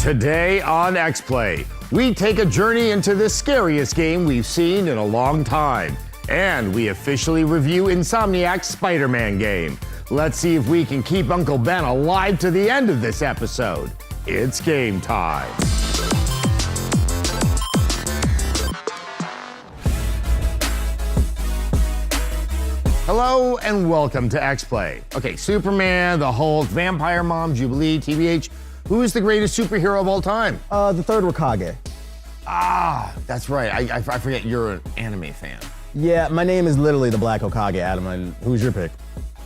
Today on XPlay, we take a journey into the scariest game we've seen in a long time. And we officially review Insomniac's Spider-Man game. Let's see if we can keep Uncle Ben alive to the end of this episode. It's game time. Hello and welcome to XPlay. Okay, Superman, the Hulk, Vampire Mom, Jubilee, TBH. Who is the greatest superhero of all time? The third Hokage. Ah, that's right. I forget you're an anime fan. Yeah, my name is literally the Black Hokage, Adam. And who's your pick?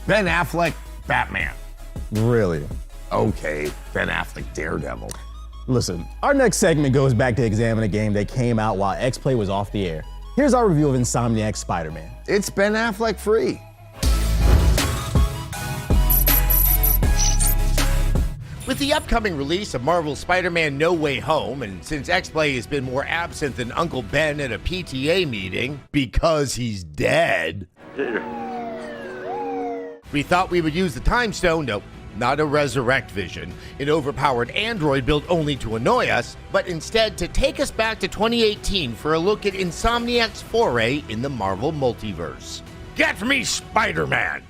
Ben Affleck, Batman. Really? Okay, Ben Affleck, Daredevil. Listen, our next segment goes back to examine a game that came out while XPlay was off the air. Here's our review of Insomniac's Spider-Man. It's Ben Affleck free. With the upcoming release of Marvel's Spider-Man No Way Home, and since XPlay has been more absent than Uncle Ben at a PTA meeting because he's dead, we thought we would use the Time Stone, no, not to resurrect Vision, an overpowered android built only to annoy us, but instead to take us back to 2018 for a look at Insomniac's foray in the Marvel multiverse. Get me Spider-Man!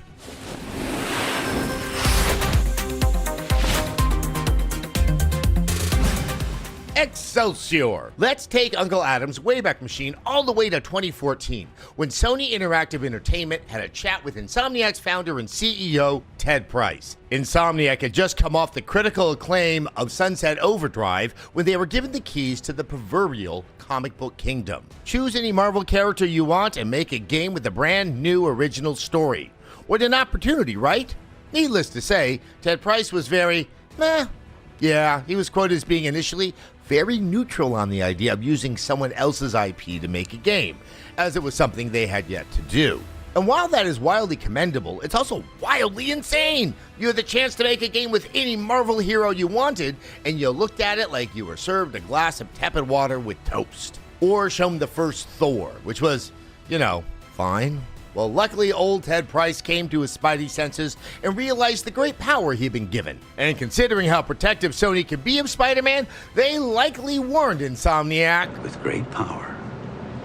Excelsior! Let's take Uncle Adam's Wayback Machine all the way to 2014, when Sony Interactive Entertainment had a chat with Insomniac's founder and CEO, Ted Price. Insomniac had just come off the critical acclaim of Sunset Overdrive when they were given the keys to the proverbial comic book kingdom. Choose any Marvel character you want and make a game with a brand new original story. What an opportunity, right? Needless to say, Ted Price was very, meh. Yeah, he was quoted as being initially very neutral on the idea of using someone else's IP to make a game, as it was something they had yet to do. And while that is wildly commendable, it's also wildly insane. You had the chance to make a game with any Marvel hero you wanted, and you looked at it like you were served a glass of tepid water with toast. Or shown the first Thor, which was, fine. Well, luckily, old Ted Price came to his spidey senses and realized the great power he'd been given. And considering how protective Sony could be of Spider-Man, they likely warned Insomniac. With great power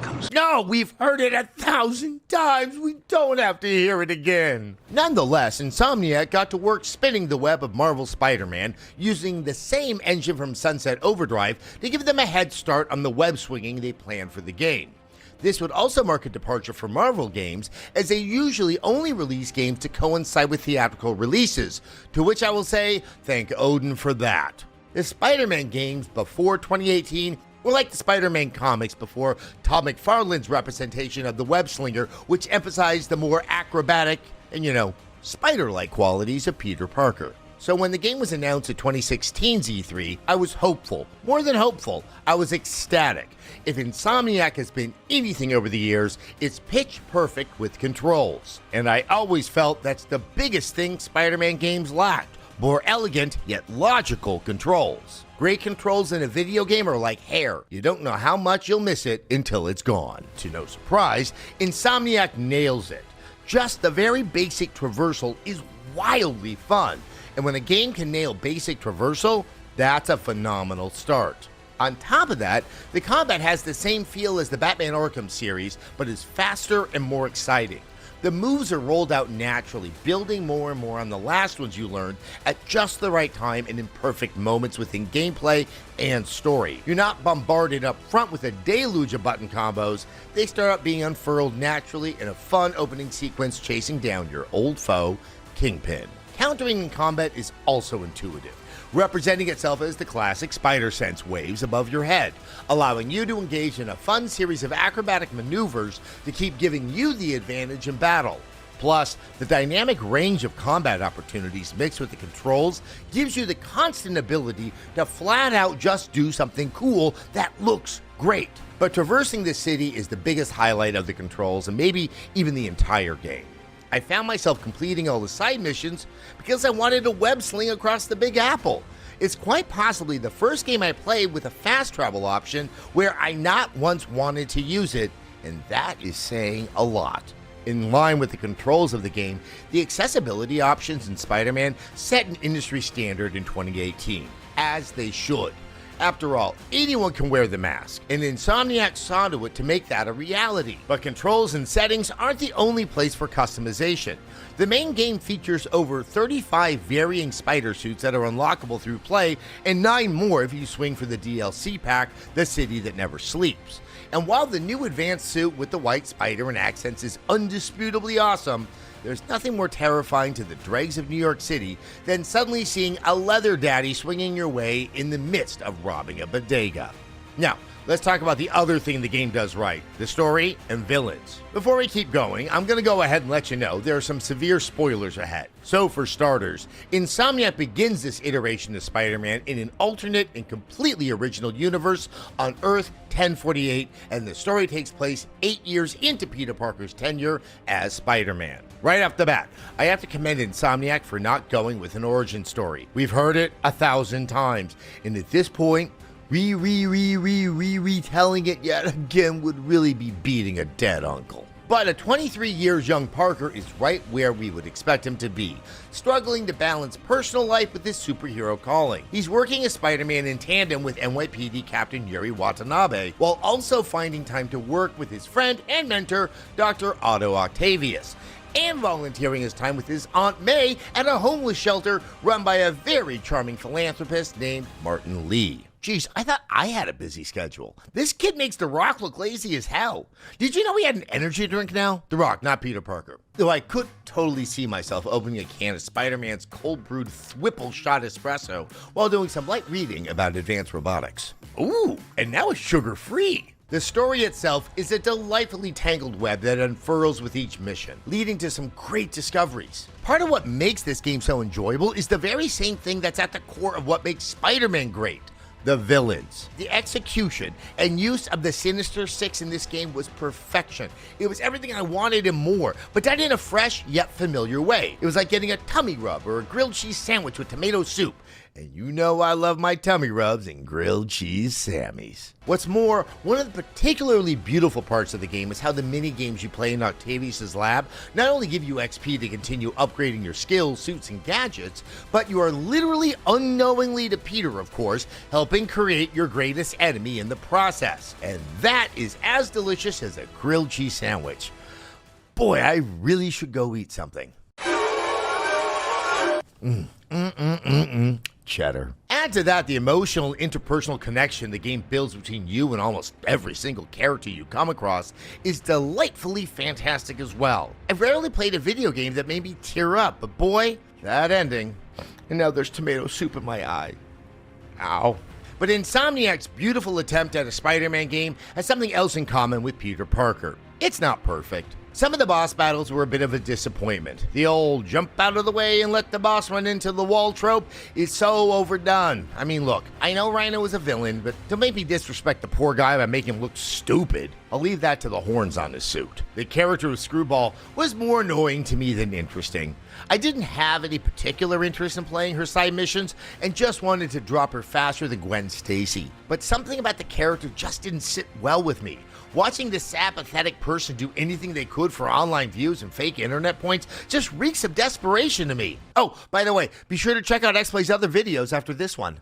comes... No, we've heard it 1,000 times. We don't have to hear it again. Nonetheless, Insomniac got to work spinning the web of Marvel Spider-Man using the same engine from Sunset Overdrive to give them a head start on the web swinging they planned for the game. This would also mark a departure for Marvel games, as they usually only release games to coincide with theatrical releases, to which I will say, thank Odin for that. The Spider-Man games before 2018 were like the Spider-Man comics before Todd McFarlane's representation of the web-slinger, which emphasized the more acrobatic and, spider-like qualities of Peter Parker. So when the game was announced at 2016's E3, I was hopeful. More than hopeful, I was ecstatic. If Insomniac has been anything over the years, it's pitch perfect with controls. And I always felt that's the biggest thing Spider-Man games lacked. More elegant, yet logical controls. Great controls in a video game are like hair. You don't know how much you'll miss it until it's gone. To no surprise, Insomniac nails it. Just the very basic traversal is wildly fun. And when a game can nail basic traversal, that's a phenomenal start. On top of that, the combat has the same feel as the Batman Arkham series, but is faster and more exciting. The moves are rolled out naturally, building more and more on the last ones you learned at just the right time and in perfect moments within gameplay and story. You're not bombarded up front with a deluge of button combos. They start out being unfurled naturally in a fun opening sequence chasing down your old foe, Kingpin. Countering in combat is also intuitive, representing itself as the classic spider sense waves above your head, allowing you to engage in a fun series of acrobatic maneuvers to keep giving you the advantage in battle. Plus, the dynamic range of combat opportunities mixed with the controls gives you the constant ability to flat out just do something cool that looks great. But traversing the city is the biggest highlight of the controls and maybe even the entire game. I found myself completing all the side missions because I wanted to web sling across the Big Apple. It's quite possibly the first game I played with a fast travel option where I not once wanted to use it, and that is saying a lot. In line with the controls of the game, the accessibility options in Spider-Man set an industry standard in 2018, as they should. After all, anyone can wear the mask, and Insomniac saw to it to make that a reality. But controls and settings aren't the only place for customization. The main game features over 35 varying spider suits that are unlockable through play, and 9 more if you swing for the DLC pack, The City That Never Sleeps. And while the new advanced suit with the white spider and accents is undisputably awesome, there's nothing more terrifying to the dregs of New York City than suddenly seeing a leather daddy swinging your way in the midst of robbing a bodega. Now, let's talk about the other thing the game does right, the story and villains. Before we keep going, I'm going to go ahead and let you know there are some severe spoilers ahead. So for starters, Insomniac begins this iteration of Spider-Man in an alternate and completely original universe on Earth 1048, and the story takes place 8 years into Peter Parker's tenure as Spider-Man. Right off the bat, I have to commend Insomniac for not going with an origin story. We've heard it 1,000 times, and at this point, retelling it yet again would really be beating a dead uncle. But a 23 years young Parker is right where we would expect him to be, struggling to balance personal life with his superhero calling. He's working as Spider-Man in tandem with NYPD Captain Yuri Watanabe, while also finding time to work with his friend and mentor, Dr. Otto Octavius, and volunteering his time with his Aunt May at a homeless shelter run by a very charming philanthropist named Martin Lee. Geez, I thought I had a busy schedule. This kid makes The Rock look lazy as hell. Did you know he had an energy drink now? The Rock, not Peter Parker. Though I could totally see myself opening a can of Spider-Man's cold brewed Thwipple shot espresso while doing some light reading about advanced robotics. Ooh, and now it's sugar-free. The story itself is a delightfully tangled web that unfurls with each mission, leading to some great discoveries. Part of what makes this game so enjoyable is the very same thing that's at the core of what makes Spider-Man great: the villains. The execution and use of the Sinister Six in this game was perfection. It was everything I wanted and more, but done in a fresh yet familiar way. It was like getting a tummy rub or a grilled cheese sandwich with tomato soup. And you know I love my tummy rubs and grilled cheese Sammies. What's more, one of the particularly beautiful parts of the game is how the mini-games you play in Octavius' lab not only give you XP to continue upgrading your skills, suits, and gadgets, but you are literally unknowingly to Peter, of course, helping create your greatest enemy in the process. And that is as delicious as a grilled cheese sandwich. Boy, I really should go eat something. Cheddar. Add to that the emotional interpersonal connection the game builds between you and almost every single character you come across is delightfully fantastic as well. I've rarely played a video game that made me tear up, but boy, that ending. And now there's tomato soup in my eye. Ow. But Insomniac's beautiful attempt at a Spider-Man game has something else in common with Peter Parker. It's not perfect. Some of the boss battles were a bit of a disappointment. The old jump out of the way and let the boss run into the wall trope is so overdone. I mean, look, I know Rhino is a villain, but don't make me disrespect the poor guy by making him look stupid. I'll leave that to the horns on his suit. The character of Screwball was more annoying to me than interesting. I didn't have any particular interest in playing her side missions and just wanted to drop her faster than Gwen Stacy. But something about the character just didn't sit well with me. Watching this apathetic person do anything they could for online views and fake internet points just reeks of desperation to me. Oh, by the way, be sure to check out XPlay's other videos after this one.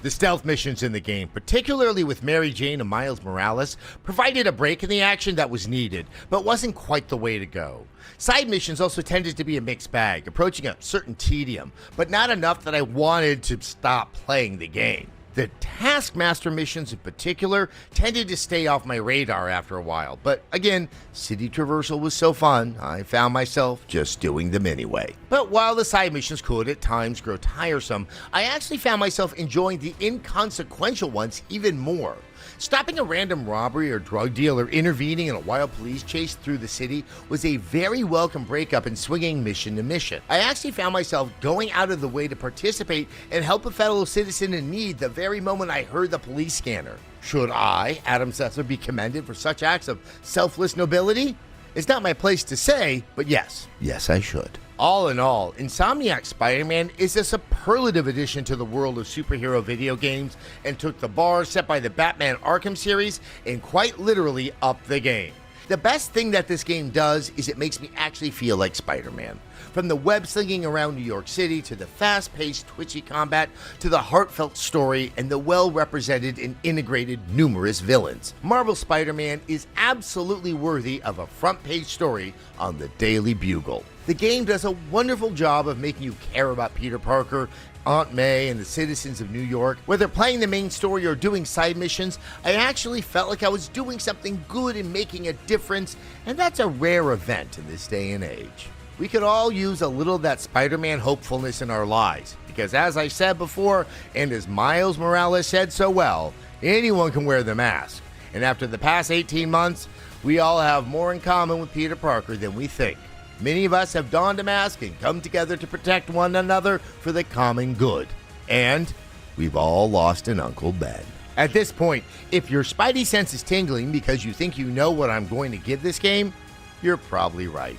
The stealth missions in the game, particularly with Mary Jane and Miles Morales, provided a break in the action that was needed, but wasn't quite the way to go. Side missions also tended to be a mixed bag, approaching a certain tedium, but not enough that I wanted to stop playing the game. The Taskmaster missions in particular tended to stay off my radar after a while, but again, city traversal was so fun, I found myself just doing them anyway. But while the side missions could at times grow tiresome, I actually found myself enjoying the inconsequential ones even more. Stopping a random robbery or drug deal or intervening in a wild police chase through the city was a very welcome breakup in swinging mission to mission. I actually found myself going out of the way to participate and help a fellow citizen in need the very moment I heard the police scanner. Should I, Adam Sessler, be commended for such acts of selfless nobility? It's not my place to say, but yes, I should. All in all, Insomniac Spider-Man is a superlative addition to the world of superhero video games and took the bar set by the Batman Arkham series and quite literally upped the game. The best thing that this game does is it makes me actually feel like Spider-Man. From the web slinging around New York City to the fast-paced, twitchy combat to the heartfelt story and the well-represented and integrated numerous villains, Marvel Spider-Man is absolutely worthy of a front-page story on the Daily Bugle. The game does a wonderful job of making you care about Peter Parker, Aunt May, and the citizens of New York. Whether playing the main story or doing side missions, I actually felt like I was doing something good and making a difference, and that's a rare event in this day and age. We could all use a little of that Spider-Man hopefulness in our lives, because as I said before, and as Miles Morales said so well, anyone can wear the mask. And after the past 18 months, we all have more in common with Peter Parker than we think. Many of us have donned a mask and come together to protect one another for the common good. And we've all lost an Uncle Ben. At this point, if your spidey sense is tingling because you think you know what I'm going to give this game, you're probably right.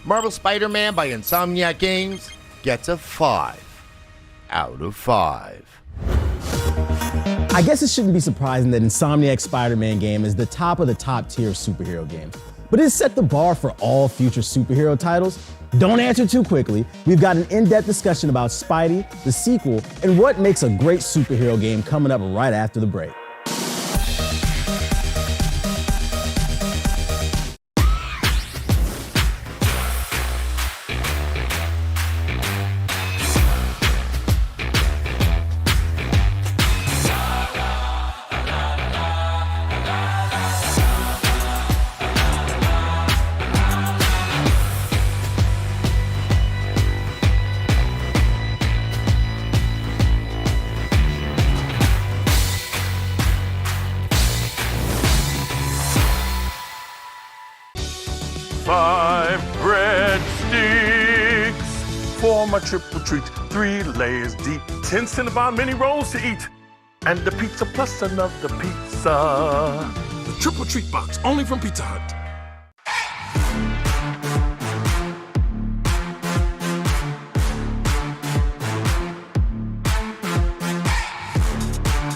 Marvel Spider-Man by Insomniac Games gets a 5 out of 5. I guess it shouldn't be surprising that Insomniac Spider-Man game is the top of the top tier of superhero games. But it set the bar for all future superhero titles. Don't answer too quickly. We've got an in-depth discussion about Spidey, the sequel, and what makes a great superhero game coming up right after the break. For my triple treat, 3 layers deep, 10 Cinnabon mini rolls to eat, and the pizza plus another pizza. The triple treat box, only from Pizza Hut.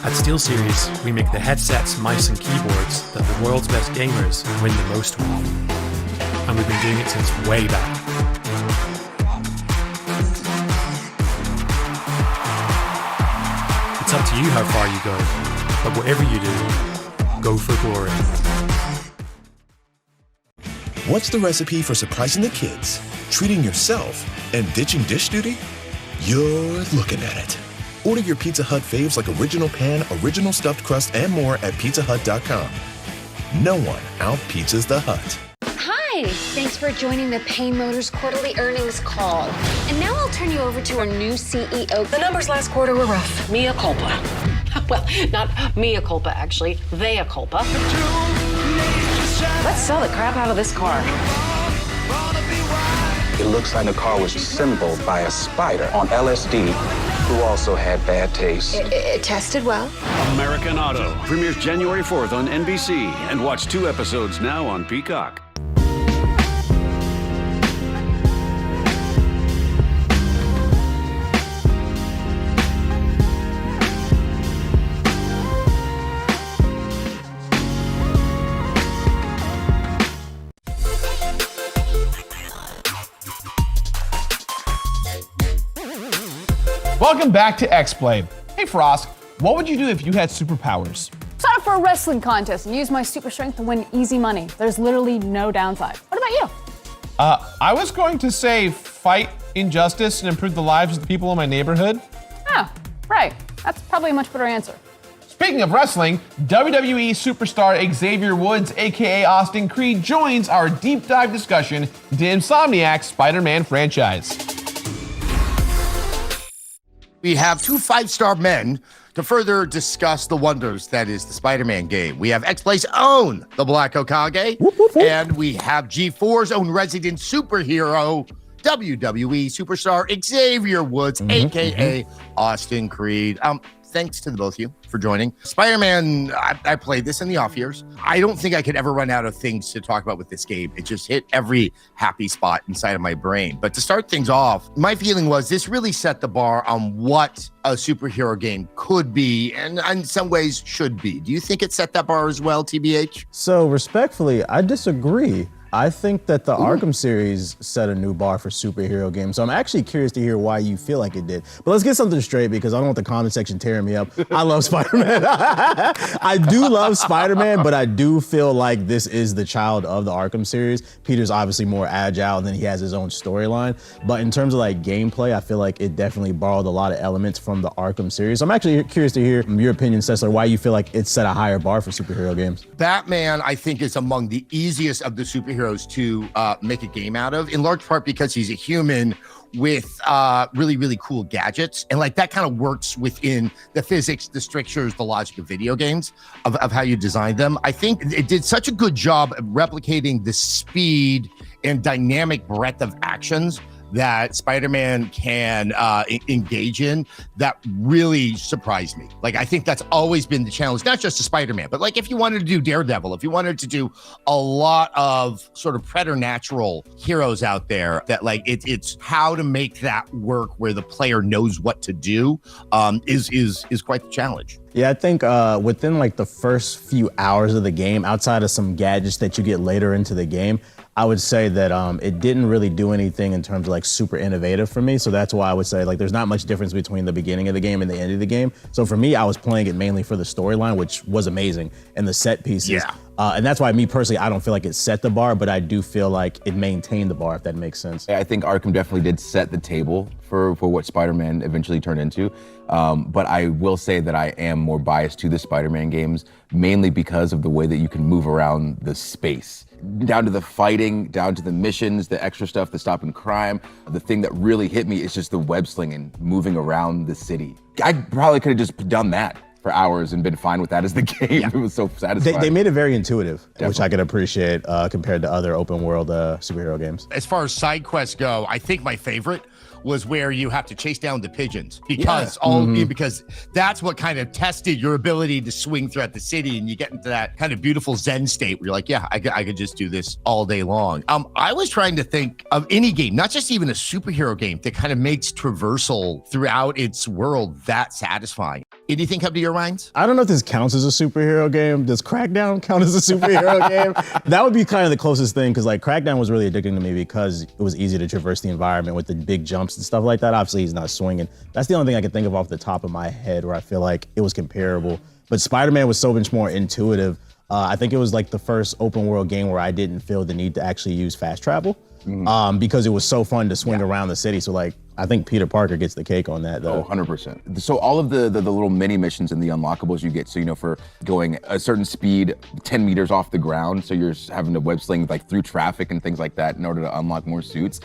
At SteelSeries, we make the headsets, mice, and keyboards that the world's best gamers win the most with. And we've been doing it since way back. It's up to you how far you go, but whatever you do, go for glory. What's the recipe for surprising the kids, treating yourself, and ditching dish duty? You're looking at it. Order your Pizza Hut faves like original pan, original stuffed crust, and more at pizzahut.com. No one out-pizzas the Hut. Hi, thanks for joining the Payne Motors quarterly earnings call. And now I'll turn you over to our new CEO. The numbers last quarter were rough. Mea culpa. Well, not mea culpa, actually. Vea culpa. Let's sell the crap out of this car. It looks like the car was assembled by a spider on LSD who also had bad taste. It tested well. American Auto premieres January 4th on NBC and watch 2 episodes now on Peacock. Welcome back to XPlay. Hey Frost, what would you do if you had superpowers? Sign up for a wrestling contest and use my super strength to win easy money. There's literally no downside. What about you? I was going to say fight injustice and improve the lives of the people in my neighborhood. Oh, right. That's probably a much better answer. Speaking of wrestling, WWE superstar Xavier Woods, aka Austin Creed, joins our deep dive discussion into Insomniac's Spider-Man franchise. We have 2 5-star men to further discuss the wonders that is the Spider-Man game. We have XPlay's own The Black Okage, and we have G4's own resident superhero, WWE superstar Xavier Woods, aka Austin Creed. Thanks to the both of you for joining. Spider-Man, I played this in the off years. I don't think I could ever run out of things to talk about with this game. It just hit every happy spot inside of my brain. But to start things off, my feeling was this really set the bar on what a superhero game could be and in some ways should be. Do you think it set that bar as well, TBH? So respectfully, I disagree. I think that the Arkham series set a new bar for superhero games, so I'm actually curious to hear why you feel like it did. But let's get something straight, because I don't want the comment section tearing me up. I love Spider-Man. I do love Spider-Man, but I do feel like this is the child of the Arkham series. Peter's obviously more agile, and then he has his own storyline. But in terms of like gameplay, I feel like it definitely borrowed a lot of elements from the Arkham series. So I'm actually curious to hear your opinion, Cecily, why you feel like it set a higher bar for superhero games. Batman, I think, is among the easiest of the superheroes to make a game out of, in large part because he's a human with really, really cool gadgets. And like that kind of works within the physics, the strictures, the logic of video games, of how you design them. I think it did such a good job of replicating the speed and dynamic breadth of actions that Spider-Man can engage in that really surprised me. Like, I think that's always been the challenge, not just to Spider-Man, but like if you wanted to do Daredevil, if you wanted to do a lot of sort of preternatural heroes out there, that like it's how to make that work where the player knows what to do is quite the challenge. Yeah, I think within like the first few hours of the game, outside of some gadgets that you get later into the game, I would say that it didn't really do anything in terms of like super innovative for me. So that's why I would say like there's not much difference between the beginning of the game and the end of the game. So for me, I was playing it mainly for the storyline, which was amazing, and the set pieces. Yeah. And that's why me personally, I don't feel like it set the bar, but I do feel like it maintained the bar, if that makes sense. I think Arkham definitely did set the table for what Spider-Man eventually turned into. But I will say that I am more biased to the Spider-Man games, mainly because of the way that you can move around the space. Down to the fighting, down to the missions, the extra stuff, the stopping crime. The thing that really hit me is just the web slinging, moving around the city. I probably could have just done that for hours and been fine with that as the game. It was so satisfying. They made it very intuitive, which I could appreciate compared to other open world superhero games. As far as side quests go, I think my favorite was where you have to chase down the pigeons, because because that's what kind of tested your ability to swing throughout the city, and you get into that kind of beautiful Zen state where you're like, yeah, I could just do this all day long. I was trying to think of any game, not just even a superhero game, that kind of makes traversal throughout its world that satisfying. Anything come to your minds? I don't know if this counts as a superhero game. Does Crackdown count as a superhero game? That would be kind of the closest thing, because like Crackdown was really addicting to me because it was easy to traverse the environment with the big jumps and stuff like that. Obviously, he's not swinging. That's the only thing I can think of off the top of my head where I feel like it was comparable. But Spider-Man was so much more intuitive. I think it was like the first open world game where I didn't feel the need to actually use fast travel because it was so fun to swing around the city. So like, I think Peter Parker gets the cake on that, though. Oh, 100%. So all of the little mini missions and the unlockables you get, so, you know, for going a certain speed, 10 meters off the ground, so you're having to web sling like through traffic and things like that in order to unlock more suits.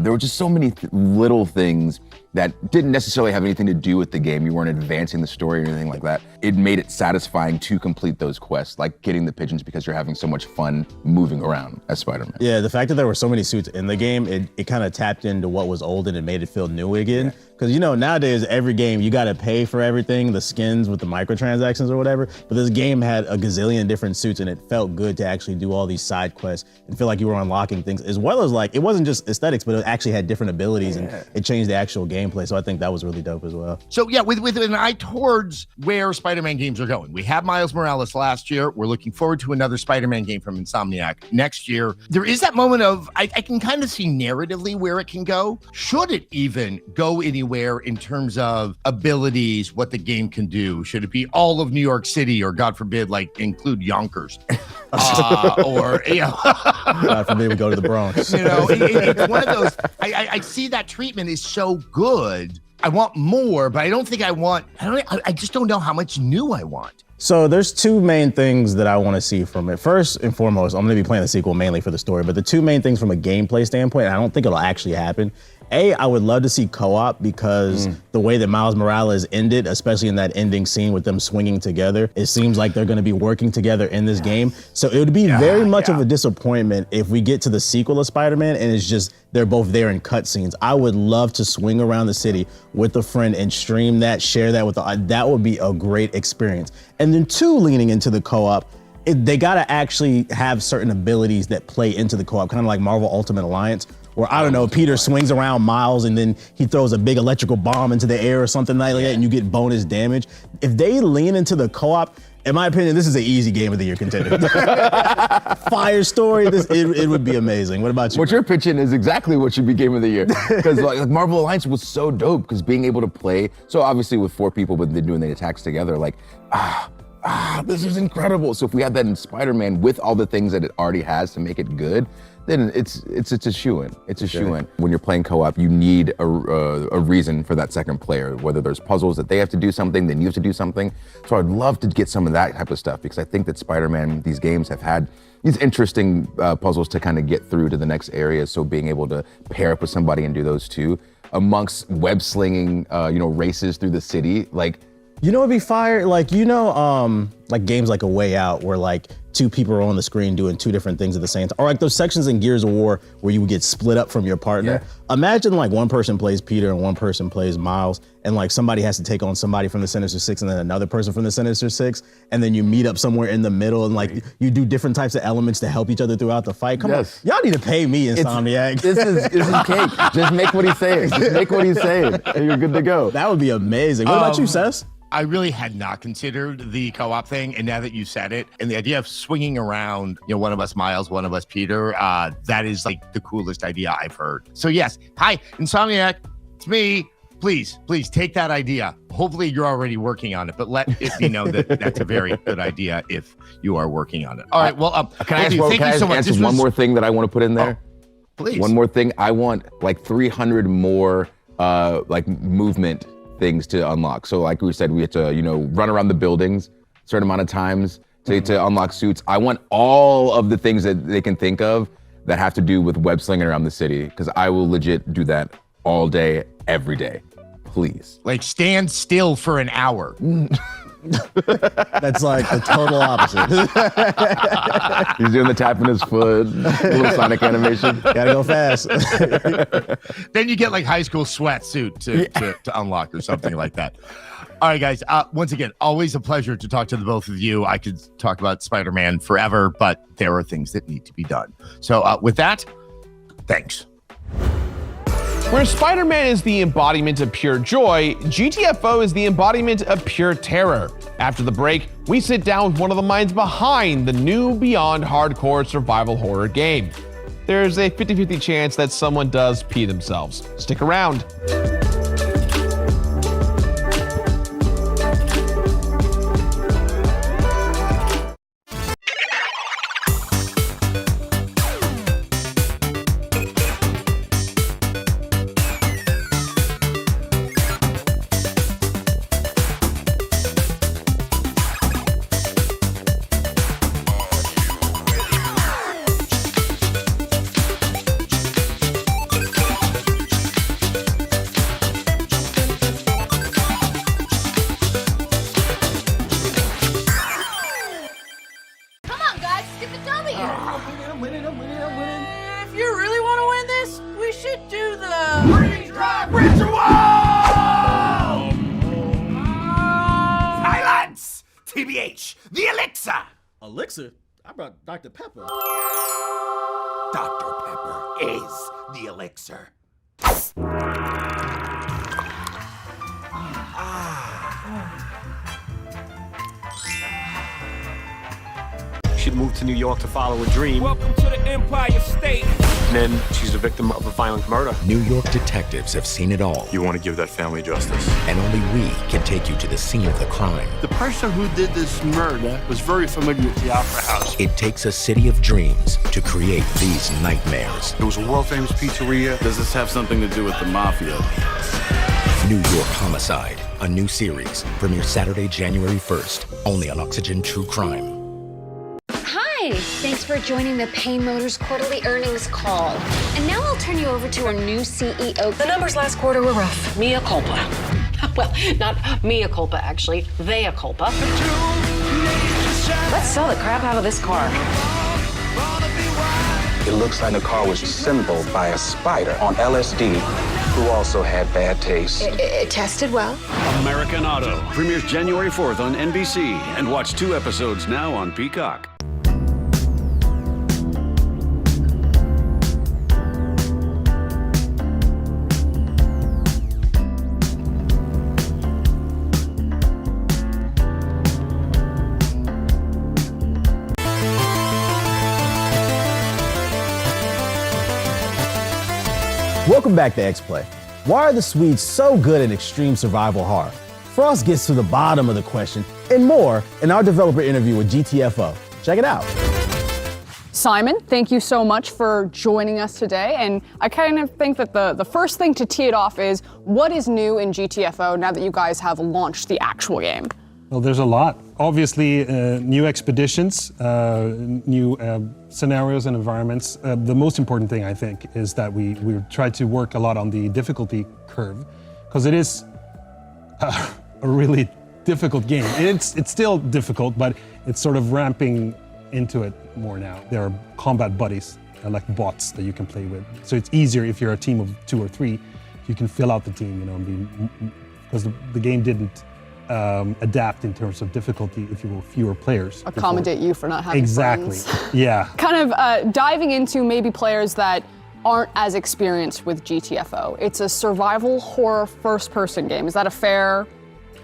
There were just so many little things that didn't necessarily have anything to do with the game. You weren't advancing the story or anything like that. It made it satisfying to complete those quests, like getting the pigeons, because you're having so much fun moving around as Spider-Man. Yeah, the fact that there were so many suits in the game, it kind of tapped into what was old and it made it feel new again. Because, you know, nowadays, every game, you got to pay for everything, the skins with the microtransactions or whatever. But this game had a gazillion different suits, and it felt good to actually do all these side quests and feel like you were unlocking things, as well as like, it wasn't just aesthetics, but it actually had different abilities and it changed the actual gameplay. So I think that was really dope as well. So yeah, with an eye towards where Spider-Man games are going. We had Miles Morales last year. We're looking forward to another Spider-Man game from Insomniac next year. There is that moment of, I can kind of see narratively where it can go. Should it even go anywhere in terms of abilities, what the game can do? Should it be all of New York City, or God forbid, like include Yonkers? Or, you know. God forbid we go to the Bronx. You know, it's one of those, I see that treatment is so good. I want more, but I don't think I just don't know how much new I want. So there's two main things that I want to see from it. First and foremost, I'm going to be playing the sequel mainly for the story, but the two main things from a gameplay standpoint, and I don't think it'll actually happen. I would love to see co-op, because the way that Miles Morales ended, especially in that ending scene with them swinging together, it seems like they're going to be working together in this game. So it would be very much of a disappointment if we get to the sequel of Spider-Man and it's just they're both there in cutscenes. I would love to swing around the city with a friend and stream that, share that with that would be a great experience. And then two, leaning into the co-op, they got to actually have certain abilities that play into the co-op, kind of like Marvel Ultimate Alliance, where, I don't know, Peter swings around Miles and then he throws a big electrical bomb into the air or something like that, and you get bonus damage. If they lean into the co-op, In my opinion, this is an easy Game of the Year contender. Fire story, it would be amazing. What about you? What you're pitching is exactly what should be Game of the Year. Because like Marvel Alliance was so dope, because being able to play, so obviously with 4 people, but they're doing the attacks together, like, this is incredible. So if we had that in Spider-Man with all the things that it already has to make it good, then it's a shoo-in. It's a shoo-in. When you're playing co-op, you need a reason for that second player, whether there's puzzles that they have to do something, then you have to do something. So I'd love to get some of that type of stuff, because I think that Spider-Man, these games have had these interesting puzzles to kind of get through to the next area. So being able to pair up with somebody and do those too, amongst web slinging, races through the city, like. You know what'd be fire? Like, like games like A Way Out, where like 2 people are on the screen doing 2 different things at the same time. Or like those sections in Gears of War where you would get split up from your partner. Yeah. Imagine like one person plays Peter and one person plays Miles, and like somebody has to take on somebody from the Sinister Six and then another person from the Sinister Six, and then you meet up somewhere in the middle and like you do different types of elements to help each other throughout the fight. Come on, y'all need to pay me, Insomniac. This is cake. Just make what he's saying. Just make what he's saying, and you're good to go. That would be amazing. What about you, Sess? I really had not considered the co-op thing, and now that you said it, and the idea of swinging around, one of us Miles, one of us Peter, that is like the coolest idea I've heard. So yes, hi, Insomniac, it's me. Please take that idea. Hopefully you're already working on it, but let it be known that that's a very good idea if you are working on it. All right, well, thank you so much. One more thing that I want to put in there? Please. One more thing. I want like 300 more like movement things to unlock. So like we said, we have to, run around the buildings a certain amount of times to unlock suits. I want all of the things that they can think of that have to do with web slinging around the city, because I will legit do that all day, every day. Please. Like stand still for an hour. That's like the total opposite. He's doing the tap in his foot, little Sonic animation. Gotta go fast. Then you get like high school sweatsuit to unlock or something like that. All right, guys. Once again, always a pleasure to talk to the both of you. I could talk about Spider-Man forever, but there are things that need to be done. So with that, thanks. Where Spider-Man is the embodiment of pure joy, GTFO is the embodiment of pure terror. After the break, we sit down with one of the minds behind the new beyond hardcore survival horror game. There's a 50-50 chance that someone does pee themselves. Stick around. The elixir! Elixir? I brought Dr. Pepper. Dr. Pepper is the elixir. She'd moved to New York to follow a dream. Welcome to the Empire State. And then she's a victim of a violent murder. New York detectives have seen it all. You want to give that family justice. And only we can take you to the scene of the crime. The person who did this murder was very familiar with the Opera House. It takes a city of dreams to create these nightmares. It was a world-famous pizzeria. Does this have something to do with the mafia? New York Homicide, a new series, premieres Saturday, January 1st, only on Oxygen True Crime. Hi, thanks for joining the Payne Motors quarterly earnings call. And now I'll turn you over to our new CEO. The numbers last quarter were rough. Mea culpa. Well, not mea culpa, actually. Thea culpa. Let's sell the crap out of this car. It looks like the car was assembled by a spider on LSD who also had bad taste. It tested well. American Auto premieres January 4th on NBC, and watch 2 episodes now on Peacock. Welcome back to XPlay. Why are the Swedes so good at extreme survival horror? Frost gets to the bottom of the question and more in our developer interview with GTFO. Check it out. Simon, thank you so much for joining us today. And I kind of think that the first thing to tee it off is, what is new in GTFO now that you guys have launched the actual game? Well, there's a lot. Obviously, new expeditions, new scenarios and environments. The most important thing, I think, is that we try to work a lot on the difficulty curve, because it is a really difficult game. It's still difficult, but it's sort of ramping into it more now. There are combat buddies, like bots that you can play with. So it's easier if you're a team of 2 or 3. You can fill out the team, you know, because the game didn't adapt in terms of difficulty if you were fewer players. Accommodate you for not having Exactly. friends. Yeah. Kind of diving into maybe players that aren't as experienced with GTFO. It's a survival horror first-person game. Is that a fair?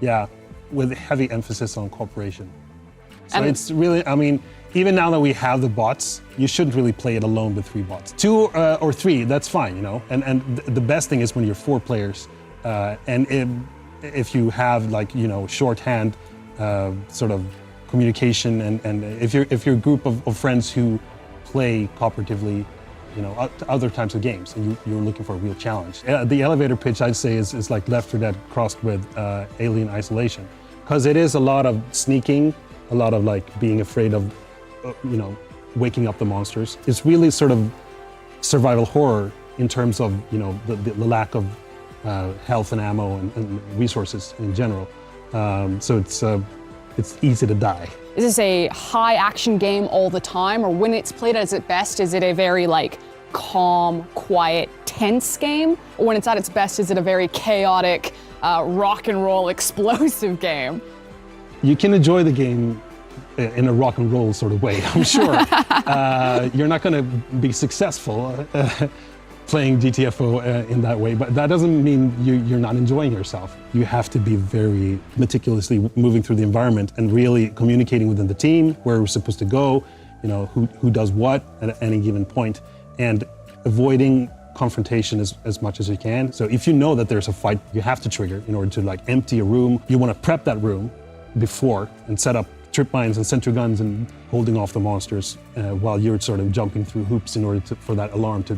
Yeah, with heavy emphasis on cooperation. So And it's really, I mean, even now that we have the bots, you shouldn't really play it alone with 3 bots. 2 or 3, that's fine, you know? And the best thing is when you're 4 players, and if you have, like, you know, shorthand sort of communication, and if you're a group of friends who play cooperatively, you know, other types of games, and you're looking for a real challenge. The elevator pitch, I'd say, is like Left 4 Dead crossed with Alien Isolation, because it is a lot of sneaking, a lot of like being afraid of, you know, waking up the monsters. It's really sort of survival horror in terms of, you know, the lack of health and ammo and resources in general. So it's easy to die. Is this a high action game all the time, or when it's played at its best, is it a very like calm, quiet, tense game? Or when it's at its best, is it a very chaotic, rock and roll, explosive game? You can enjoy the game in a rock and roll sort of way, I'm sure. You're not going to be successful playing GTFO in that way, but that doesn't mean you're not enjoying yourself. You have to be very meticulously moving through the environment and really communicating within the team, where we're supposed to go, you know, who does what at any given point, and avoiding confrontation as much as you can. So if you know that there's a fight you have to trigger in order to like empty a room, you want to prep that room before and set up trip mines and sentry guns and holding off the monsters while you're sort of jumping through hoops in order for that alarm to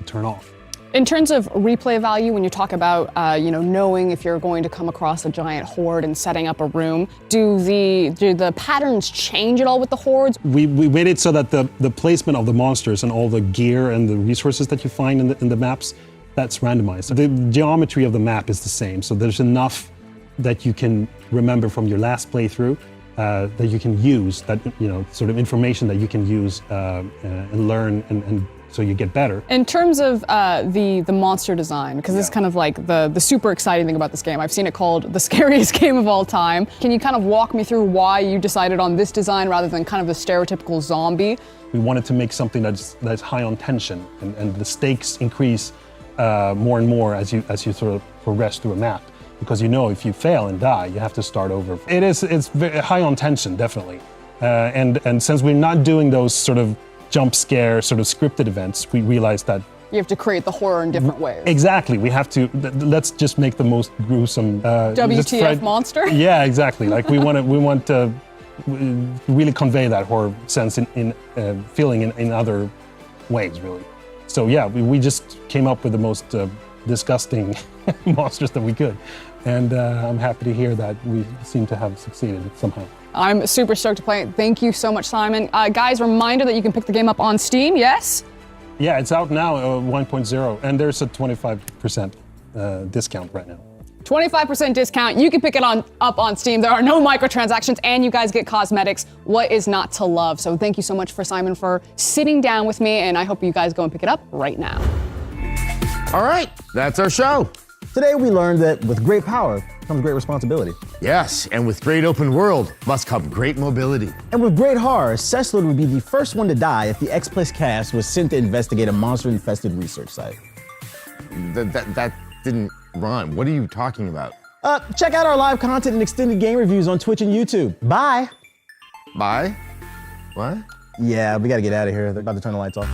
turn off. In terms of replay value, when you talk about you know, knowing if you're going to come across a giant horde and setting up a room, do the patterns change at all with the hordes? We made it so that the placement of the monsters and all the gear and the resources that you find in the maps, that's randomized. The geometry of the map is the same, so there's enough that you can remember from your last playthrough that you can use, that, you know, sort of information that you can use and learn, and so you get better. In terms of the monster design, because this is kind of like the super exciting thing about this game. I've seen it called the scariest game of all time. Can you kind of walk me through why you decided on this design rather than kind of the stereotypical zombie? We wanted to make something that's high on tension, and the stakes increase more and more as you sort of progress through a map. Because you know, if you fail and die, you have to start over. It's very high on tension, definitely. And since we're not doing those sort of jump scare, sort of scripted events, we realized that you have to create the horror in different ways. Exactly, we have to. Let's just make the most gruesome. WTF monster? Yeah, exactly. Like we want to really convey that horror sense in feeling in other ways, really. So yeah, we just came up with the most disgusting monsters that we could. And I'm happy to hear that we seem to have succeeded somehow. I'm super stoked to play it. Thank you so much, Simon. Guys, reminder that you can pick the game up on Steam, yes? Yeah, it's out now, 1.0, and there's a 25% discount right now. 25% discount. You can pick it up on Steam. There are no microtransactions, and you guys get cosmetics. What is not to love? So thank you so much, Simon, for sitting down with me, and I hope you guys go and pick it up right now. All right, that's our show. Today we learned that with great power comes great responsibility. Yes, and with great open world must come great mobility. And with great horror, Cecil would be the first one to die if the XPlay cast was sent to investigate a monster-infested research site. That didn't rhyme. What are you talking about? Check out our live content and extended game reviews on Twitch and YouTube. Bye. Bye? What? Yeah, we gotta get out of here. They're about to turn the lights off.